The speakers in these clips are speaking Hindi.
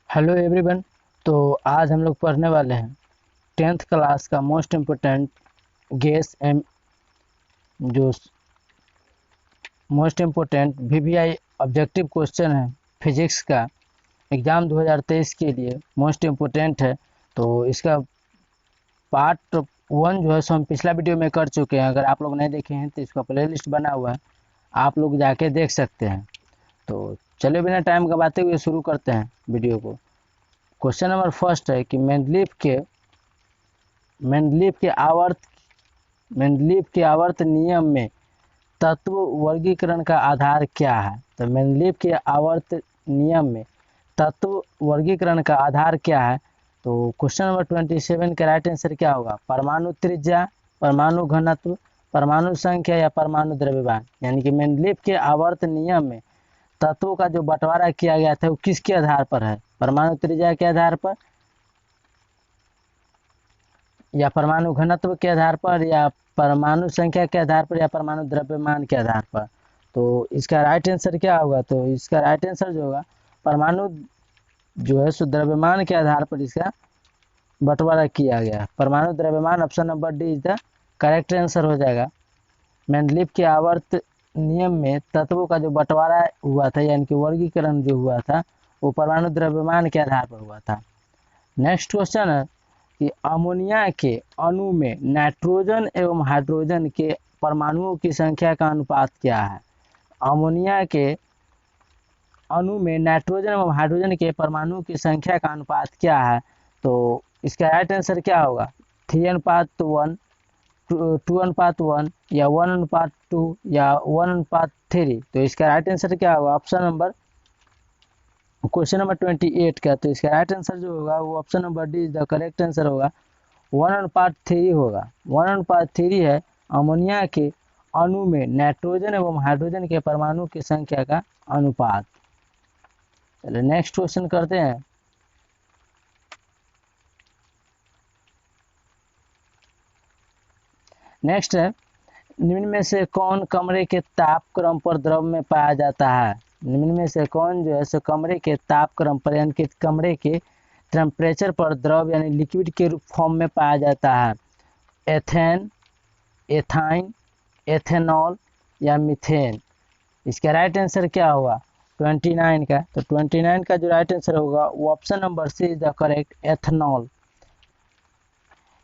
Hello everyone. तो आज हम लोग पढ़ने वाले हैं 10th क्लास का मोस्ट इम्पोर्टेंट गेस एम जो most important VVI objective question है फिजिक्स का एग्ज़ाम 2023 के लिए मोस्ट इम्पोर्टेंट है। तो इसका पार्ट 1 जो है सो हम पिछला वीडियो में कर चुके हैं। अगर आप लोग नहीं देखे हैं तो इसका प्लेलिस्ट बना हुआ है, आप लोग जाके देख सकते हैं। तो चलिए बिना टाइम गवाते हुए शुरू करते हैं वीडियो को। क्वेश्चन नंबर फर्स्ट है कि मेंडलीव के आवर्त नियम में तत्व वर्गीकरण का आधार क्या है। तो मेंडलीव के आवर्त नियम में तत्व वर्गीकरण का आधार क्या है। तो क्वेश्चन नंबर 27 का राइट आंसर क्या होगा? परमाणु त्रिज्या, परमाणु घनत्व, परमाणु संख्या या परमाणु द्रव्यमान। यानी कि मेंडलीव के आवर्त नियम में तत्वों का जो बंटवारा किया गया था वो किसके आधार पर है? परमाणु त्रिज्या के आधार पर, या परमाणु घनत्व के आधार पर, या परमाणु संख्या के आधार पर, या परमाणु द्रव्यमान के आधार पर। तो इसका राइट आंसर क्या होगा? तो इसका राइट आंसर जो होगा परमाणु जो है सो द्रव्यमान के आधार पर इसका बंटवारा किया गया। परमाणु द्रव्यमान, option number D is the correct answer हो जाएगा। मेंडलीव के आवर्त नियम में तत्वों का जो बंटवारा हुआ था यानी कि वर्गीकरण जो हुआ था वो परमाणु द्रव्यमान के आधार पर हुआ था। नेक्स्ट क्वेश्चन है कि अमोनिया के अणु में नाइट्रोजन एवं हाइड्रोजन के परमाणुओं की संख्या का अनुपात क्या है? अमोनिया के अणु में नाइट्रोजन एवं हाइड्रोजन के परमाणुओं की संख्या का अनुपात क्या है? तो इसका राइट आंसर क्या होगा? 3:1, 2:1, या 1:2, या 1:3। तो इसका राइट आंसर क्या होगा? ऑप्शन नंबर क्वेश्चन नंबर 28 का। तो इसका राइट आंसर जो होगा वो option number D is the correct answer होगा, 1:3 होगा। 1:3 है अमोनिया के अणु में नाइट्रोजन एवं हाइड्रोजन के परमाणु की संख्या का अनुपात। चलिए नेक्स्ट क्वेश्चन करते हैं। नेक्स्ट है, निम्न में से कौन कमरे के तापक्रम पर द्रव में पाया जाता है? निम्न में से कौन जो है सो कमरे के तापक्रम पर यानी कि कमरे के टेम्परेचर पर द्रव यानी लिक्विड के फॉर्म में पाया जाता है? एथेन, एथाइन, एथेनॉल या मीथेन। इसका राइट आंसर क्या होगा? 29 का। तो 29 का जो राइट आंसर होगा वो option number C is the correct, ethanol.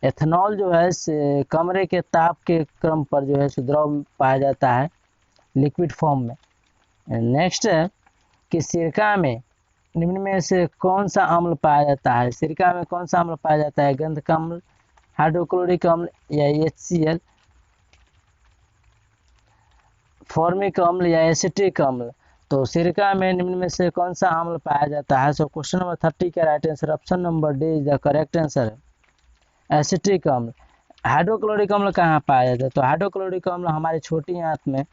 Ethanol जो है कमरे के ताप के क्रम पर जो है द्रव पाया जाता है लिक्विड फॉर्म में। नेक्स्ट है कि सिरका में निम्न में से कौन सा अम्ल पाया जाता है? सिरका में कौन सा अम्ल पाया जाता है? गंधक अम्ल, हाइड्रोक्लोरिक अम्ल या HCl, फॉर्मिक अम्ल या एसिटिक अम्ल। तो सिरका में निम्न में से कौन सा अम्ल पाया जाता है? सो क्वेश्चन नंबर 30 का right answer option number D is the correct answer है, एसिटिक अम्ल। हाइड्रोक्लोरिक अम्ल कहाँ पाया जाता है? तो हाइड्रोक्लोरिक अम्ल हमारी छोटी आंत में,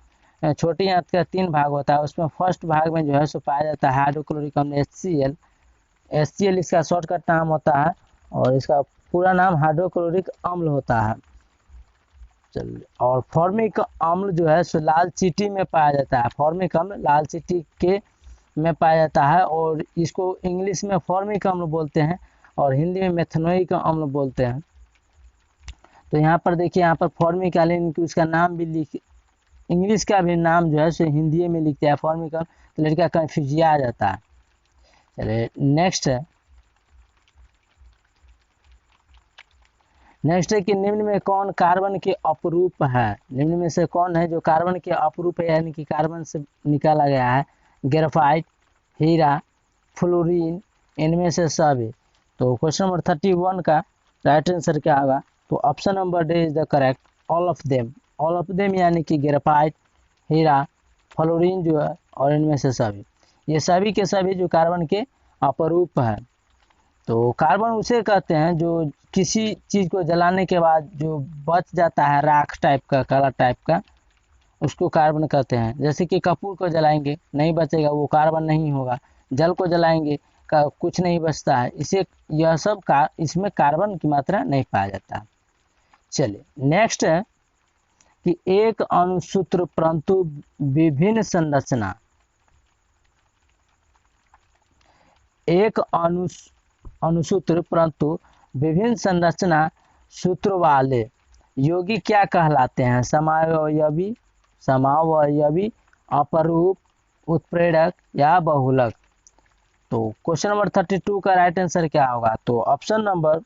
छोटी आंत का 3 भाग होता है, उसमें फर्स्ट भाग में जो है सो पाया जाता है हाइड्रोक्लोरिक अम्ल HCl। HCl इसका शॉर्टकट नाम होता है और इसका पूरा नाम हाइड्रोक्लोरिक अम्ल होता है। चलिए, और फॉर्मिक अम्ल जो है सो लाल चींटी में पाया जाता है। फॉर्मिक अम्ल लाल चींटी के में पाया जाता है और इसको इंग्लिश में फॉर्मिक अम्ल बोलते हैं और हिंदी में मेथनोइक अम्ल बोलते हैं। तो यहाँ पर देखिए, यहाँ पर फॉर्मिक यानी कि उसका नाम भी लिख, इंग्लिश का भी नाम जो है सो हिंदी में लिखते हैं फॉर्मिक अम्ल, तो लड़का कन्फ्यूजिया आ जाता है। चलिए नेक्स्ट है, कि निम्न में कौन कार्बन के अपरूप है? निम्न में से कौन है जो कार्बन के अपरूप है यानी कि कार्बन से निकाला गया है? ग्रेफाइट, हीरा, फ्लोरीन, इनमें से सभी। तो क्वेश्चन नंबर 31 का राइट आंसर क्या होगा? तो option number D is the correct, all of them. All of them यानी कि ग्रेफाइट, हीरा, फ्लोरीन जो है और इनमें से सभी, ये सभी के सभी जो कार्बन के अपरूप है। तो कार्बन उसे कहते हैं जो किसी चीज़ को जलाने के बाद जो बच जाता है राख टाइप का, काला टाइप का, उसको कार्बन कहते हैं। जैसे कि कपूर को जलाएंगे नहीं बचेगा, वो कार्बन नहीं होगा। जल को जलाएंगे का कुछ नहीं बचता है, इसे यह सब का इसमें कार्बन की मात्रा नहीं पाया जाता। चलिए नेक्स्ट है कि एक अणुसूत्र परंतु विभिन्न संरचना, एक अनुसूत्र परंतु विभिन्न संरचना सूत्र वाले यौगिक क्या कहलाते हैं? समावयवी, समावयवी, अपरूप, उत्प्रेरक या बहुलक। तो क्वेश्चन नंबर 32 का राइट आंसर क्या होगा? तो ऑप्शन नंबर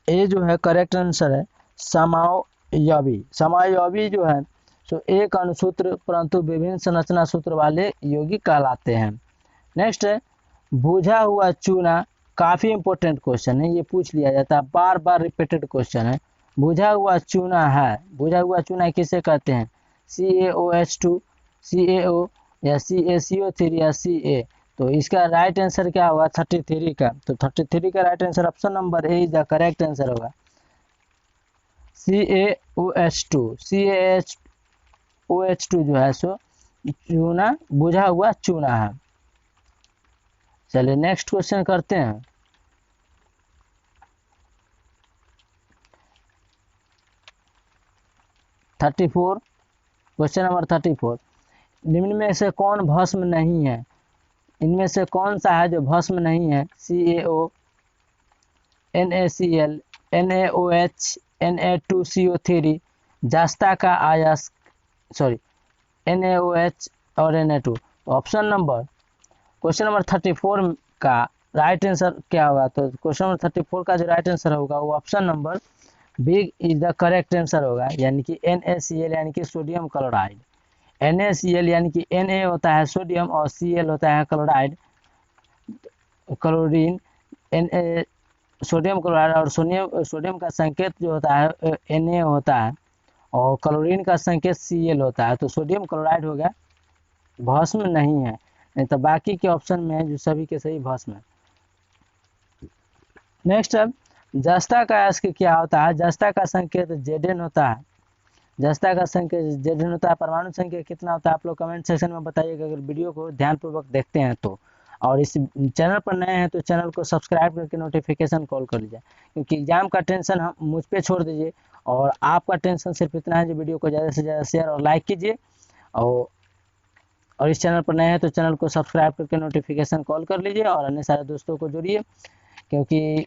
ए जो है करेक्ट आंसर है समावयवी। समावयवी जो है तो एक अनुसूत्र परंतु विभिन्न संरचना सूत्र वाले यौगिक कहलाते हैं। नेक्स्ट है बुझा हुआ चूना, काफी इंपॉर्टेंट क्वेश्चन है, ये पूछ लिया जाता है, बार बार रिपीटेड क्वेश्चन है। बुझा हुआ चूना है, बुझा हुआ चूना किसे कहते हैं? CaOH2, CaO या CaCO3 या Ca। तो इसका राइट आंसर क्या होगा 33 का? तो 33 का right answer option number A is the correct answer होगा, CaOH2। CaOH2 जो है सो चूना, बुझा हुआ चूना है। चलिए नेक्स्ट क्वेश्चन करते हैं। क्वेश्चन नंबर 34, निम्न में से कौन भस्म नहीं है? इनमें से कौन सा है जो भस्म नहीं है? CaO, NaCl, NaOH, Na2CO3, जस्ता का अयस्क, सॉरी NaOH और Na2। Option number question number 34 का राइट आंसर क्या होगा? तो क्वेश्चन नंबर 34 का जो राइट आंसर होगा वो option number B is the correct answer होगा, यानी कि NaCl यानी कि सोडियम क्लोराइड। NaCl यानी कि Na होता है सोडियम और Cl होता है chloride, chlorine. Na sodium chloride और सोडियम का संकेत जो होता है Na होता है और क्लोरीन का संकेत Cl होता है। तो सोडियम क्लोराइड हो गया, भस्म नहीं है, नहीं तो बाकी के ऑप्शन में है जो सभी के सही भस्म है। नेक्स्ट है जस्ता का अयस्क क्या होता है? जस्ता का संकेत Zn होता है, जस्ता का संकेत Zn होता है। परमाणु संख्या कितना होता है आप लोग कमेंट सेक्शन में बताइएगा अगर वीडियो को ध्यानपूर्वक देखते हैं तो। और इस चैनल पर नए हैं तो चैनल को सब्सक्राइब करके नोटिफिकेशन कॉल कर लीजिए, क्योंकि एग्जाम का टेंशन हम मुझ पे छोड़ दीजिए और आपका टेंशन सिर्फ इतना है जो वीडियो को ज़्यादा से ज़्यादा शेयर और लाइक कीजिए। और इस चैनल पर नए हैं तो चैनल को सब्सक्राइब करके नोटिफिकेशन कॉल कर लीजिए और अन्य सारे दोस्तों को जोड़िए, क्योंकि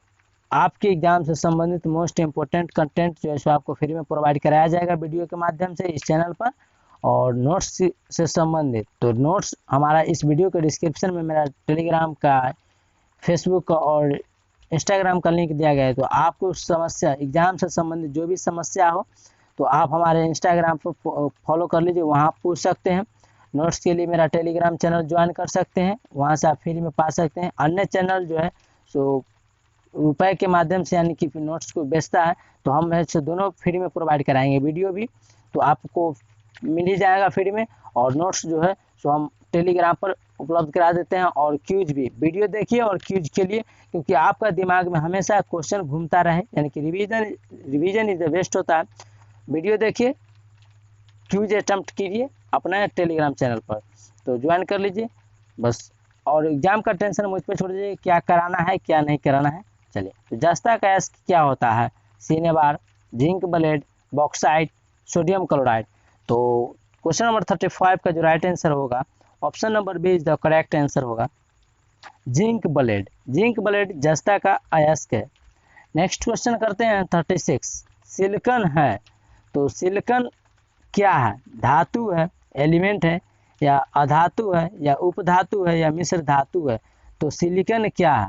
आपके एग्जाम से संबंधित मोस्ट इम्पोर्टेंट कंटेंट जो है सो आपको फ्री में प्रोवाइड कराया जाएगा वीडियो के माध्यम से इस चैनल पर। और नोट्स से संबंधित तो नोट्स हमारा इस वीडियो के डिस्क्रिप्शन में मेरा टेलीग्राम का, फेसबुक का और इंस्टाग्राम का लिंक दिया गया है। तो आपको समस्या एग्जाम से संबंधित जो भी समस्या हो तो आप हमारे इंस्टाग्राम पर फॉलो कर लीजिए, वहाँ पूछ सकते हैं। नोट्स के लिए मेरा टेलीग्राम चैनल ज्वाइन कर सकते हैं, वहाँ से आप फ्री में पा सकते हैं। अन्य चैनल जो है सो रुपए के माध्यम से यानी कि नोट्स को बेचता है, तो हम ऐसे दोनों फ्री में प्रोवाइड कराएंगे। वीडियो भी तो आपको मिल ही जाएगा फ्री में, और नोट्स जो है सो हम टेलीग्राम पर उपलब्ध करा देते हैं। और क्यूज भी, वीडियो देखिए और क्यूज के लिए, क्योंकि आपका दिमाग में हमेशा क्वेश्चन घूमता रहे, यानी कि रिवीजन इज द बेस्ट होता है। वीडियो देखिए, क्यूज अटेम्प्ट कीजिए अपना टेलीग्राम चैनल पर, तो ज्वाइन कर लीजिए बस। और एग्जाम का टेंशन मुझ पर छोड़ दीजिए, क्या कराना है क्या नहीं कराना है। चलिए तो जस्ता का अयस्क क्या होता है? Cinnabar, zinc blende, bauxite, sodium chloride. तो क्वेश्चन नंबर 35 का जो राइट आंसर होगा option number B is the correct answer होगा, जिंक ब्लेड। जिंक ब्लेड जस्ता का अयस्क है। नेक्स्ट क्वेश्चन करते हैं 36, सिलिकॉन है, तो सिलिकॉन क्या है? धातु है, एलिमेंट है, या अधातु है, या उपधातु है, या मिश्र धातु है। तो सिलिकॉन क्या है?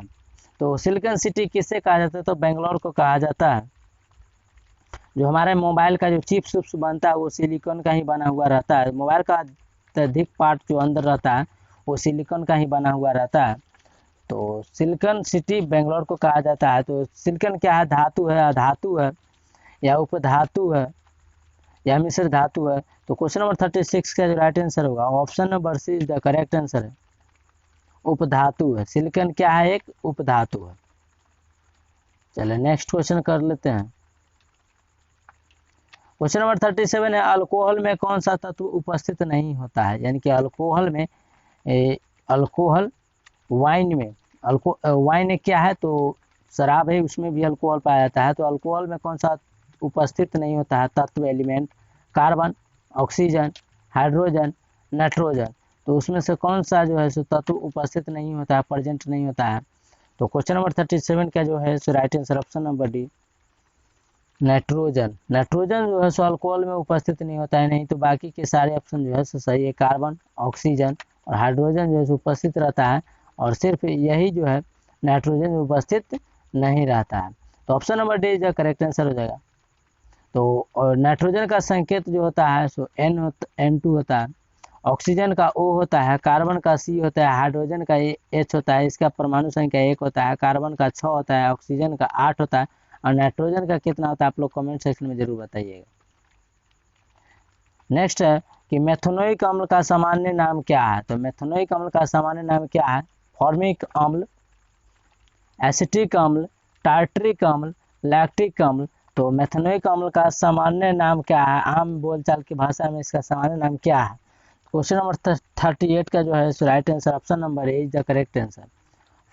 तो सिलिकॉन सिटी किससे कहा जाता है? तो बेंगलोर को कहा जाता है। जो हमारे मोबाइल का जो चिप्स उप्स बनता है वो सिलिकॉन का ही बना हुआ रहता है। मोबाइल का अधिक पार्ट जो अंदर रहता है वो सिलिकॉन का ही बना हुआ रहता है। तो सिलिकॉन सिटी बेंगलोर को कहा जाता है। तो सिलिकॉन क्या है? धातु है, अधातु है, या उपधातु है, या मिश्र धातु है। तो क्वेश्चन नंबर 36 का जो राइट आंसर होगा option number C is the correct answer है, उपधातु है। सिलिकॉन क्या है? एक उपधातु है। चलिए नेक्स्ट क्वेश्चन कर लेते हैं। क्वेश्चन नंबर 37 है, अल्कोहल में कौन सा तत्व उपस्थित नहीं होता है? यानी कि अल्कोहल में अल्कोहल, वाइन में वाइन क्या है? तो शराब है, उसमें भी अल्कोहल पाया जाता है। तो अल्कोहल में कौन सा उपस्थित नहीं होता है तत्व, element? Carbon, oxygen, hydrogen, nitrogen. तो उसमें से कौन सा जो है सो तत्व उपस्थित नहीं होता है, प्रेजेंट नहीं होता है। तो क्वेश्चन नंबर 37 का जो है सो right answer option number D, nitrogen. Nitrogen जो है सो अल्कोहल में उपस्थित नहीं होता है, नहीं तो बाकी के सारे ऑप्शन जो है सो सही है। कार्बन, ऑक्सीजन और हाइड्रोजन जो है सो उपस्थित रहता है, और सिर्फ यही जो है नाइट्रोजन में उपस्थित नहीं रहता है। तो ऑप्शन नंबर डी जो करेक्ट आंसर हो जाएगा। तो और नाइट्रोजन का संकेत जो होता है सो N2 होता है, ऑक्सीजन का O होता है, कार्बन का C होता है, हाइड्रोजन का H होता है, इसका परमाणु संख्या 1 होता है, कार्बन का 6 होता है, ऑक्सीजन का 8 होता है, और नाइट्रोजन का कितना होता है आप लोग कमेंट सेक्शन में जरूर बताइएगा। नेक्स्ट है कि मेथनोइक अम्ल का सामान्य नाम क्या है। तो मेथनोइक अम्ल का सामान्य नाम क्या है? फॉर्मिक अम्ल, एसिटिक अम्ल, टार्ट्रिक अम्ल, लैक्टिक अम्ल। तो मेथनोइक अम्ल का सामान्य नाम क्या है? आम बोलचाल की भाषा में इसका सामान्य नाम क्या है? क्वेश्चन नंबर 38 का जो है right answer option number A is the correct answer,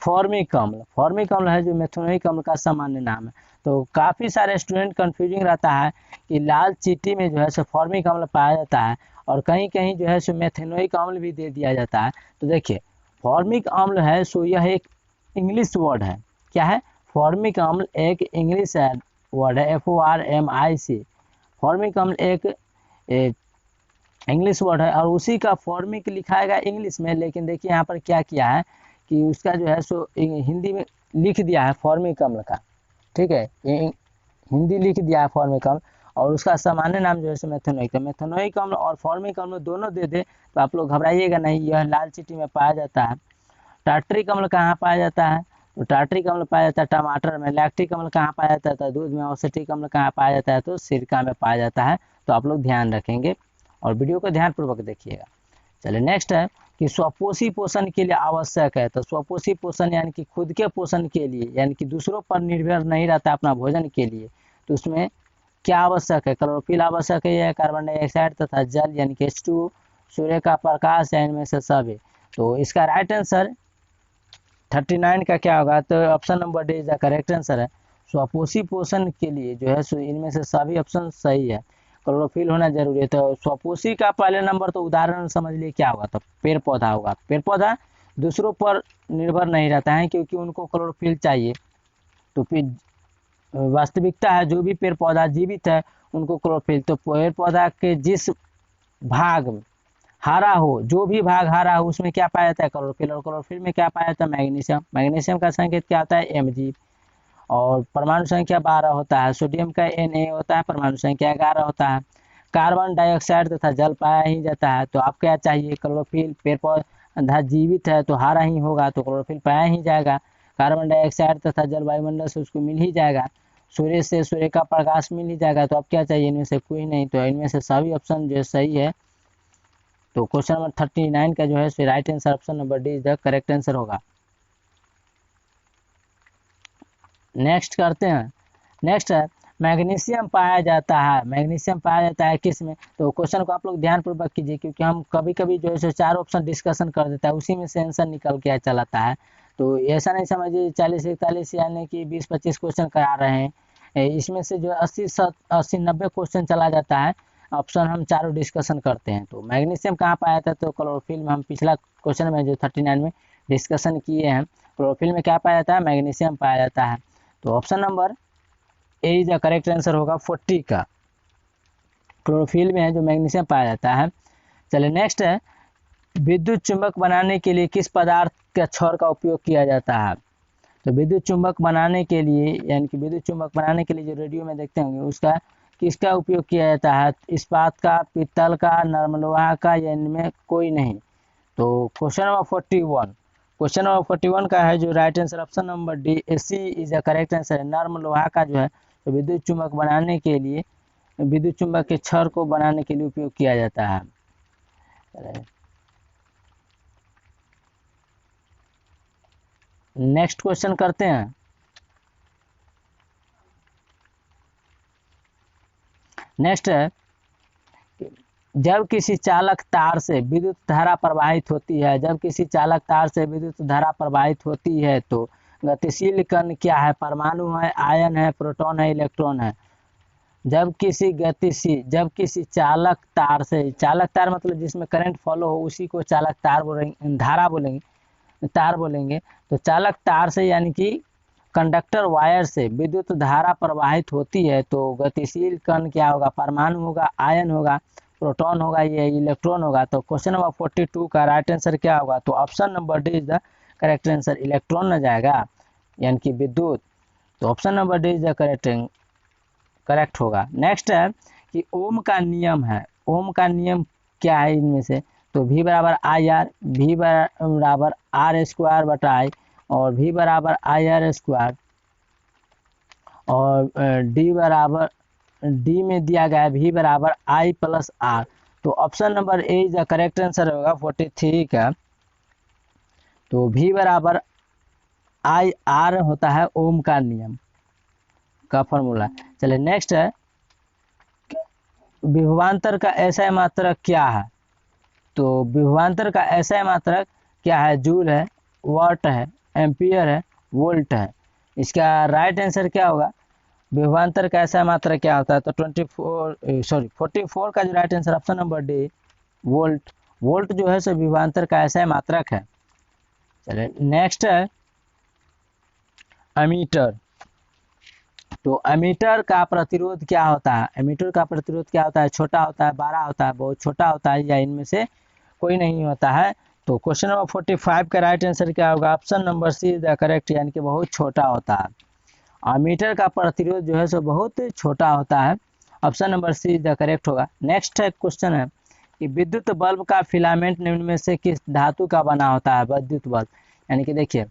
formic अम्ल। फॉर्मिक अम्ल है जो मेथनोइक अम्ल का सामान्य नाम है। तो काफ़ी सारे स्टूडेंट कंफ्यूजिंग रहता है कि लाल चींटी में जो है सो फॉर्मिक अम्ल पाया जाता है, और कहीं कहीं जो है सो मेथनोइक अम्ल भी दे दिया जाता है। तो देखिए फॉर्मिक अम्ल है सो यह एक इंग्लिश वर्ड है। क्या है? फॉर्मिक अम्ल एक इंग्लिश वर्ड है, FORMIC। फॉर्मिक अम्ल एक इंग्लिश वर्ड है, और उसी का फॉर्मिक लिखाएगा इंग्लिश में, लेकिन देखिए यहाँ पर क्या किया है कि उसका जो है सो हिंदी में लिख दिया है फॉर्मिक अम्ल का। ठीक है, हिंदी लिख दिया है फॉर्मिक अम्ल, और उसका सामान्य नाम जो है सो मेथनोइक है। मेथनोइक अम्ल और फॉर्मिक अम्ल दोनों दे दे तो आप लोग घबराइएगा नहीं, यह लाल चींटी में पाया जाता है। टार्ट्रिक अम्ल कहाँ पाया जाता है? तो टार्ट्रिक अम्ल पाया जाता है टमाटर में। लैक्टिक अम्ल कहाँ पाया जाता है? तो दूध में। एसिटिक अम्ल कहाँ पाया जाता है? तो सिरका में पाया जाता है। तो आप लोग ध्यान रखेंगे और वीडियो को ध्यानपूर्वक देखिएगा। चलिए नेक्स्ट है कि स्वपोषी पोषण के लिए आवश्यक है। तो स्वपोषी पोषण यानी कि खुद के पोषण के लिए, यानी कि दूसरों पर निर्भर नहीं रहता अपना भोजन के लिए, तो उसमें क्या आवश्यक है? क्लोरोफिल आवश्यक है, या कार्बन डाइऑक्साइड तथा जल यानी कि H2, सूर्य का प्रकाश, या इनमें से सभी। तो इसका राइट आंसर 39 का क्या होगा? तो option number D is the correct answer है। स्वपोषी पोषण के लिए जो है सो इनमें से सभी ऑप्शन सही है, क्लोरोफिल होना जरूरी है। तो स्वपोषी का पहले नंबर तो उदाहरण समझ लिए क्या होगा? तो पेड़ पौधा होगा। पेड़ पौधा दूसरों पर निर्भर नहीं रहता है क्योंकि उनको क्लोरोफिल चाहिए। तो फिर वास्तविकता है जो भी पेड़ पौधा जीवित है उनको क्लोरोफिल, तो पेड़ पौधा के जिस भाग में हरा हो, जो भी भाग हरा हो उसमें क्या पाया जाता है? क्लोरोफिल। और क्लोरोफिल में क्या पाया जाता है? मैग्नीशियम। मैग्नीशियम का संकेत क्या होता है? Mg। और परमाणु संख्या 12 होता है। सोडियम का Na होता है, परमाणु संख्या 11 होता है। कार्बन डाइऑक्साइड तथा जल पाया ही जाता है। तो आप क्या चाहिए? क्लोरोफिल। पेड़ पौधा जीवित है तो हरा ही होगा, तो क्लोरोफिल पाया ही जाएगा। कार्बन डाइऑक्साइड तथा जल वायुमंडल से उसको मिल ही जाएगा। सूर्य से सूर्य का प्रकाश मिल ही जाएगा। तो अब क्या चाहिए? इनमें से कोई नहीं, तो इनमें से सभी ऑप्शन जो सही है। तो क्वेश्चन नंबर 39 का जो है right answer option number D is the correct answer होगा। नेक्स्ट करते हैं। नेक्स्ट है मैग्नीशियम पाया जाता है। मैग्नीशियम पाया जाता है किस में? तो क्वेश्चन को आप लोग ध्यानपूर्वक कीजिए, क्योंकि हम कभी कभी जो है चार ऑप्शन डिस्कशन कर देता है, उसी में से आंसर निकल के चलाता है। तो ऐसा नहीं समझिए 40-41 यानी कि 20-25 क्वेश्चन करा रहे हैं, इसमें से जो 80-90 क्वेश्चन चला जाता है, ऑप्शन हम चारों डिस्कशन करते हैं। तो मैग्नीशियम कहाँ पाया जाता है? तो क्लोरोफिल में। हम पिछला क्वेश्चन में जो 39 में डिस्कशन किए हैं, क्लोरोफिल में क्या पाया जाता है? मैग्नीशियम पाया जाता है। तो option number A is the correct answer होगा 40 का, क्लोरोफिल में है जो मैग्नीशियम पाया जाता है। चलिए नेक्स्ट है विद्युत चुंबक बनाने के लिए किस पदार्थ के छड़ का उपयोग किया जाता है? तो विद्युत चुंबक बनाने के लिए, यानी कि विद्युत चुंबक बनाने के लिए जो रेडियो में देखते होंगे उसका किसका उपयोग किया जाता है? इस्पात का, पीतल का, नरम लोहा का, या इनमें कोई नहीं। तो क्वेश्चन नंबर 41 का है जो right answer option number D C is the correct answer है। नर्म लोहा का जो है तो विद्युत चुंबक बनाने के लिए, विद्युत चुंबक के छड़ को बनाने के लिए उपयोग किया जाता है। नेक्स्ट क्वेश्चन करते हैं। नेक्स्ट है जब किसी चालक तार से विद्युत धारा प्रवाहित होती है, जब किसी चालक तार से विद्युत धारा प्रवाहित होती है तो गतिशील कण क्या है? परमाणु है, आयन है, प्रोटॉन है, इलेक्ट्रॉन है। जब किसी चालक तार से, चालक तार मतलब जिसमें करंट फॉलो हो उसी को चालक तार बोलेंगे, धारा बोलेंगे, तार बोलेंगे। तो चालक तार से यानी कि कंडक्टर वायर से विद्युत धारा प्रवाहित होती है तो गतिशील कण क्या होगा, परमाणु होगा, आयन होगा, प्रोटॉन होगा, ये इलेक्ट्रॉन होगा। तो क्वेश्चन नंबर 42 का राइट आंसर क्या होगा, तो option number D is the correct answer, electron न जाएगा यानी कि विद्युत। तो option number D is the correct होगा। नेक्स्ट है कि ओम का नियम है, ओम का नियम क्या है इनमें से, तो V बराबर आई आर, V बराबर आर स्क्वायर बटा आई, और V बराबर आई आर स्क्वायर, और D बराबर, D में दिया गया है V बराबर आई प्लस आर। तो option number A is the correct answer होगा 43 का। तो V बराबर आई आर होता है ओम का नियम का फॉर्मूला। चलिए नेक्स्ट है, विभवांतर का एसआई मात्रक क्या है, तो विभवांतर का एसआई मात्रक क्या है, जूल है, वाट है, एम्पियर है, वोल्ट है। इसका राइट आंसर क्या होगा, विभवांतर का एसआई मात्रक क्या होता है, तो 44 का जो right answer option number D volt. Volt जो है सो विभवांतर का एसआई मात्रक है। चलिए नेक्स्ट है एमीटर। तो एमीटर का प्रतिरोध क्या होता है, एमीटर का प्रतिरोध क्या होता है, छोटा होता है, बड़ा होता है, बहुत छोटा होता है, या इनमें से कोई नहीं होता है। तो क्वेश्चन नंबर 45 का राइट आंसर क्या होगा, option number C is the correct, यानी कि बहुत छोटा होता है। एमीटर का प्रतिरोध जो है सो बहुत छोटा होता है, option number C is the correct होगा। नेक्स्ट है क्वेश्चन है कि विद्युत बल्ब का फिलामेंट निम्न में से किस धातु का बना होता है, विद्युत बल्ब, यानी कि देखिए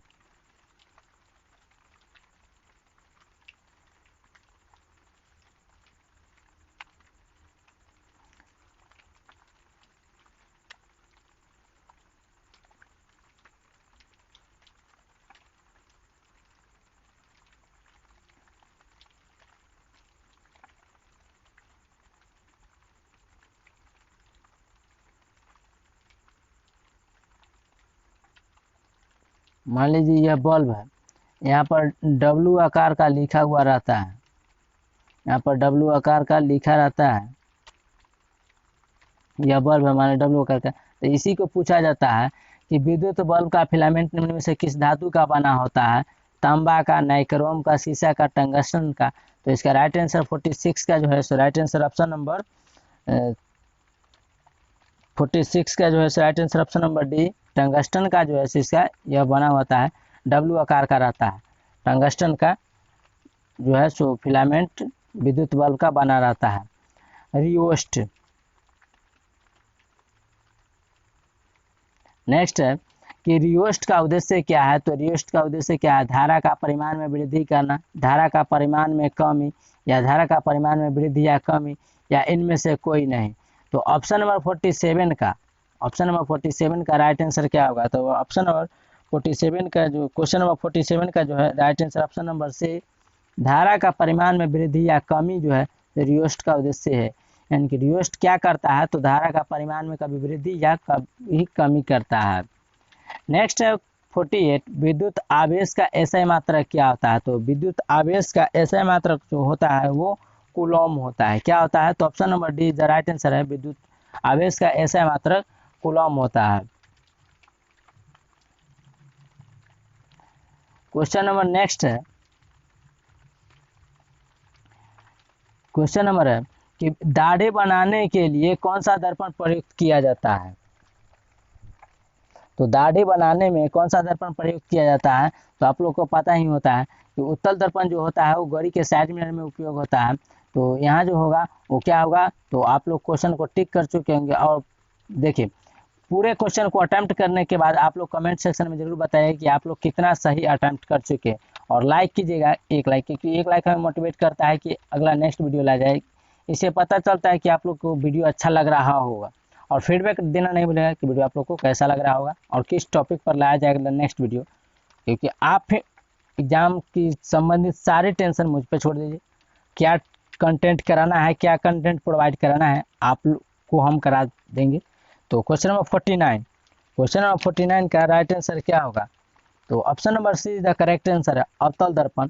मान लीजिए यह बल्ब है, यहाँ पर डब्लू आकार का लिखा हुआ रहता है, यहाँ पर डब्लू आकार का लिखा रहता है, यह बल्ब है मान डब्लू आकार का। तो इसी को पूछा जाता है कि विद्युत बल्ब का फिलामेंट निम्न में से किस धातु का बना होता है, तांबा का, नाइक्रोम का, शीशा का, टंगस्टन का। तो इसका राइट आंसर 46 का जो है सो राइट आंसर ऑप्शन नंबर 46 का जो है right answer option number D, tungsten का जो है शीशा यह बना होता है, डब्लू आकार का रहता है, टंगस्टन का जो है सो फिलामेंट विद्युत बल्ब का बना रहता है। रियोस्ट, नेक्स्ट है कि रियोस्ट का उद्देश्य क्या है, तो रियोस्ट का उद्देश्य क्या है, धारा का परिमाण में वृद्धि करना, धारा का परिमाण में कमी, या धारा का परिमाण में वृद्धि या कमी, या इनमें से कोई नहीं। तो ऑप्शन नंबर 47 का, ऑप्शन नंबर 47 का राइट आंसर क्या होगा, तो ऑप्शन नंबर 47 का जो क्वेश्चन नंबर 47 का जो है राइट आंसर ऑप्शन नंबर से, धारा का परिमाण में वृद्धि या कमी जो है रियोस्ट का उद्देश्य है। यानी कि रियोस्ट क्या करता है, तो धारा का परिमाण में कभी वृद्धि या कभी कमी करता है। नेक्स्ट है 48, विद्युत आवेश का एसआई मात्रक क्या होता है, तो विद्युत आवेश का एसआई मात्रक जो होता है वो कूलॉम होता है। क्या होता है, तो option number D the right answer है, विद्युत आवेश का एसआई मात्रक कूलॉम होता है। क्वेश्चन नंबर नेक्स्ट है, क्वेश्चन नंबर है कि दाढ़ी बनाने के लिए कौन सा दर्पण प्रयुक्त किया जाता है, तो दाढ़ी बनाने में कौन सा दर्पण प्रयुक्त किया जाता है, तो आप लोग को पता ही होता है कि उत्तल दर्पण जो होता है वो गड़ी के साइड मिरर में उपयोग होता है। तो यहाँ जो होगा वो क्या होगा, तो आप लोग क्वेश्चन को टिक कर चुके होंगे। और देखिए पूरे क्वेश्चन को अटेम्प्ट करने के बाद आप लोग कमेंट सेक्शन में जरूर बताइए कि आप लोग कितना सही अटेम्प्ट कर चुके, और लाइक कीजिएगा, एक लाइक, क्योंकि एक लाइक हमें मोटिवेट करता है कि अगला नेक्स्ट वीडियो ला जाए। इससे पता चलता है कि आप लोग को वीडियो अच्छा लग रहा होगा, और फीडबैक देना नहीं भूलेगा कि वीडियो आप लोग को कैसा लग रहा होगा और किस टॉपिक पर लाया जाएगा नेक्स्ट वीडियो। क्योंकि आप एग्जाम की संबंधित सारे टेंशन मुझ पर छोड़ दीजिए, क्या कंटेंट कराना है, क्या कंटेंट प्रोवाइड कराना है आप को हम करा देंगे। तो क्वेश्चन नंबर 49, क्वेश्चन नंबर 49 का राइट आंसर क्या होगा, तो option number C is the correct answer है, अवतल दर्पण।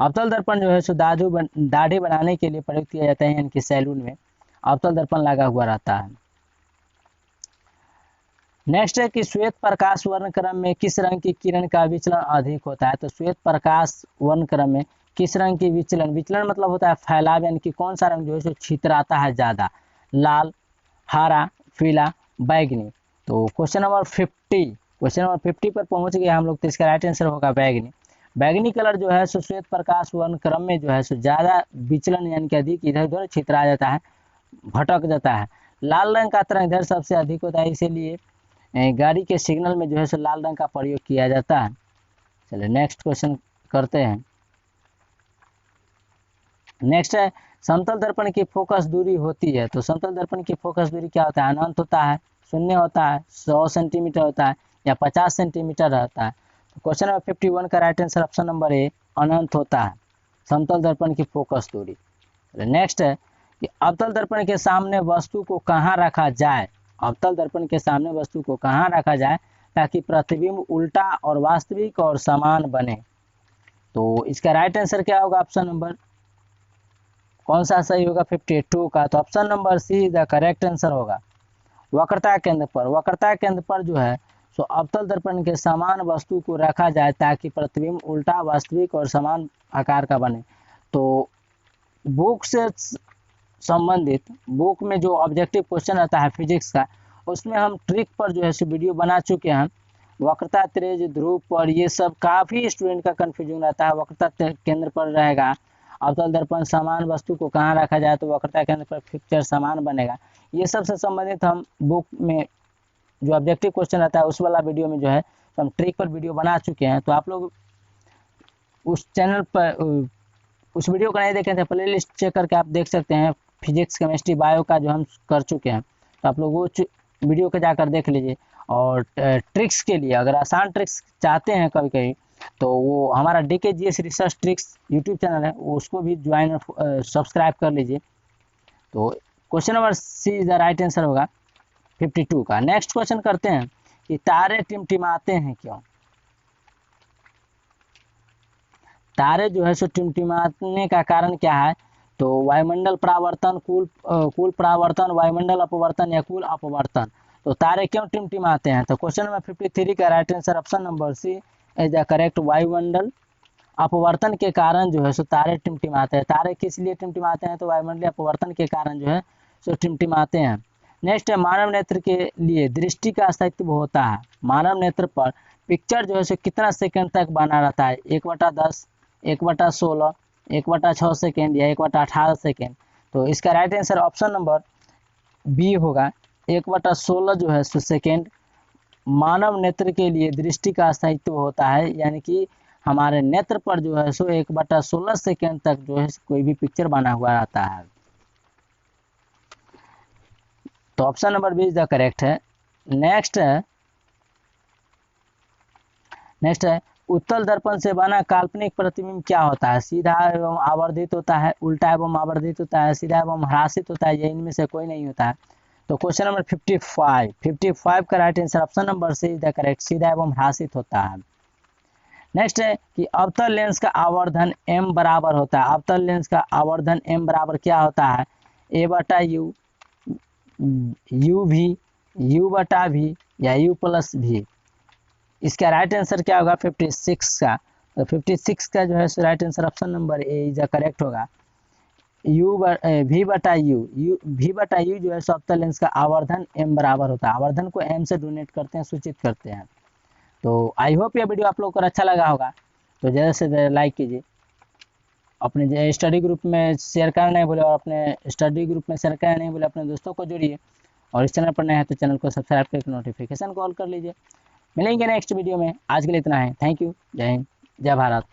अवतल दर्पण जो है सो दाढ़ी बनाने के लिए प्रयोग किया जाता है, यानी कि सैलून में अवतल दर्पण लगा हुआ रहता है। नेक्स्ट है कि श्वेत प्रकाश वर्ण क्रम में किस रंग की किरण का विचलन अधिक होता है। तो श्वेत प्रकाश वर्ण क्रम में किस रंग की विचलन मतलब होता है फैलाव, यानी कि कौन सा रंग जो है सो छितराता है ज़्यादा, लाल, हरा, पीला, बैगनी। तो क्वेश्चन नंबर 50 पर पहुंच गए हम लोग, तो इसका राइट आंसर होगा बैगनी। बैगनी कलर जो है सो श्वेत प्रकाश वर्ण क्रम में जो है सो ज़्यादा विचलन यानी कि अधिक इधर उधर छितरा जाता है, भटक जाता है। लाल रंग का तरंग इधर सबसे अधिक होता है, इसीलिए गाड़ी के सिग्नल में जो है सो लाल रंग का प्रयोग किया जाता है। चलिए नेक्स्ट क्वेश्चन करते हैं। नेक्स्ट है समतल दर्पण की फोकस दूरी होती है। तो समतल दर्पण की फोकस दूरी क्या होता है, अनंत होता है, शून्य होता है, 100 सेंटीमीटर होता है, या 50 सेंटीमीटर रहता है। तो क्वेश्चन नंबर 51 का right answer option number A अनंत होता है समतल दर्पण की फोकस दूरी। नेक्स्ट है कि अवतल दर्पण के सामने वस्तु को कहाँ रखा जाए। अवतल दर्पण के सामने वस्तु को कहाँ रखा जाए ताकि प्रतिबिंब उल्टा और वास्तविक और समान बने। तो इसका राइट आंसर क्या होगा, ऑप्शन नंबर कौन सा सही होगा 52 का। तो option number see the correct answer होगा। वक्रता केंद्र पर, वक्रता केंद्र पर जो है सो अवतल दर्पण के समान वस्तु को रखा जाए ताकि प्रतिबिंब उल्टा, वास्तविक और समान आकार का बने। तो बुक से संबंधित, बुक में जो ऑब्जेक्टिव क्वेश्चन आता है फिजिक्स का, उसमें हम ट्रिक पर जो है सो वीडियो बना चुके हैं। वक्रता त्रिज्य, ध्रुव पर, ये सब काफ़ी स्टूडेंट का कन्फ्यूजन रहता है। वक्रता केंद्र पर रहेगा, अवतल दर्पण समान वस्तु को कहाँ रखा जाए तो वक्रता केंद्र पर पिक्चर समान बनेगा। ये सब से संबंधित हम बुक में जो ऑब्जेक्टिव क्वेश्चन रहता है उस वाला वीडियो में जो है हम ट्रिक पर वीडियो बना चुके हैं। तो आप लोग उस चैनल पर उस वीडियो को नहीं देखे थे, प्ले लिस्ट चेक करके आप देख सकते हैं। फिजिक्स, केमिस्ट्री, बायो का जो हम कर चुके हैं, तो आप लोग वो वीडियो को जाकर देख लीजिए। और ट्रिक्स के लिए अगर आसान ट्रिक्स चाहते हैं कभी कभी, तो वो हमारा DKGS research tricks YouTube channel है, उसको भी ज्वाइन सब्सक्राइब कर लीजिए। तो question number see the right answer होगा 52 का। नेक्स्ट क्वेश्चन करते हैं कि तारे टिमटिमाते हैं क्यों। तारे जो है सो टिमटिमाने का कारण क्या है। तो वायुमंडल परावर्तन, कुल परावर्तन, वायुमंडल अपवर्तन या कुल अपवर्तन। तो तारे क्यों टिमटिमाते हैं। तो क्वेश्चन नंबर 53 का right answer option number C is the correct. वायुमंडल अपवर्तन के कारण जो है सो तारे टिमटिमाते हैं। तारे किस लिए टिमटिमाते हैं, तो वायुमंडलीय अपवर्तन के कारण जो है सो टिमटिमाते हैं। नेक्स्ट है मानव नेत्र के लिए दृष्टि का अस्तित्व होता है। मानव नेत्र पर पिक्चर जो है सो कितना सेकंड तक बना रहता है, 1/10, 1/16, 1/6 सेकेंड या 1/18 सेकेंड। तो इसका right answer option number B होगा, 1/16 जो है सो सेकेंड मानव नेत्र के लिए दृष्टि का अस्तित्व होता है, यानी कि हमारे नेत्र पर जो है सो 1/16 सेकेंड तक जो है कोई भी पिक्चर बना हुआ रहता है। तो option number B is the correct है। नेक्स्ट है उत्तल दर्पण से बना काल्पनिक प्रतिबिंब क्या होता है। सीधा एवं आवर्धित होता है, उल्टा एवं आवर्धित होता है, सीधा एवं ह्रासित होता है, या इनमें से कोई नहीं होता है। तो क्वेश्चन नंबर 55 का right answer option number C is the correct, सीधा एवं ह्रासित होता है। नेक्स्ट है कि अवतल लेंस का आवर्धन m बराबर होता है। अवतल लेंस का आवर्धन m बराबर क्या होता है, a/u, u/v या u+v। इसका राइट आंसर क्या होगा 56 का। तो 56 का जो है सो right answer option number A is correct होगा। v/u जो है सो अवतल लेंस का आवर्धन m बराबर होता है। आवर्धन को m से डोनेट करते हैं, सूचित करते हैं। तो आई होप ये वीडियो आप लोगों को अच्छा लगा होगा। तो ज़्यादा से ज़्यादा लाइक कीजिए, अपने स्टडी ग्रुप में शेयर करना नहीं भूले, और अपने स्टडी ग्रुप में शेयर करना नहीं भूले, अपने दोस्तों को जोड़िए। और इस चैनल पर नए हैं तो चैनल को सब्सक्राइब करके नोटिफिकेशन कॉल कर लीजिए। मिलेंगे नेक्स्ट वीडियो में, आज के लिए इतना है। थैंक यू, जय हिंद, जय भारत।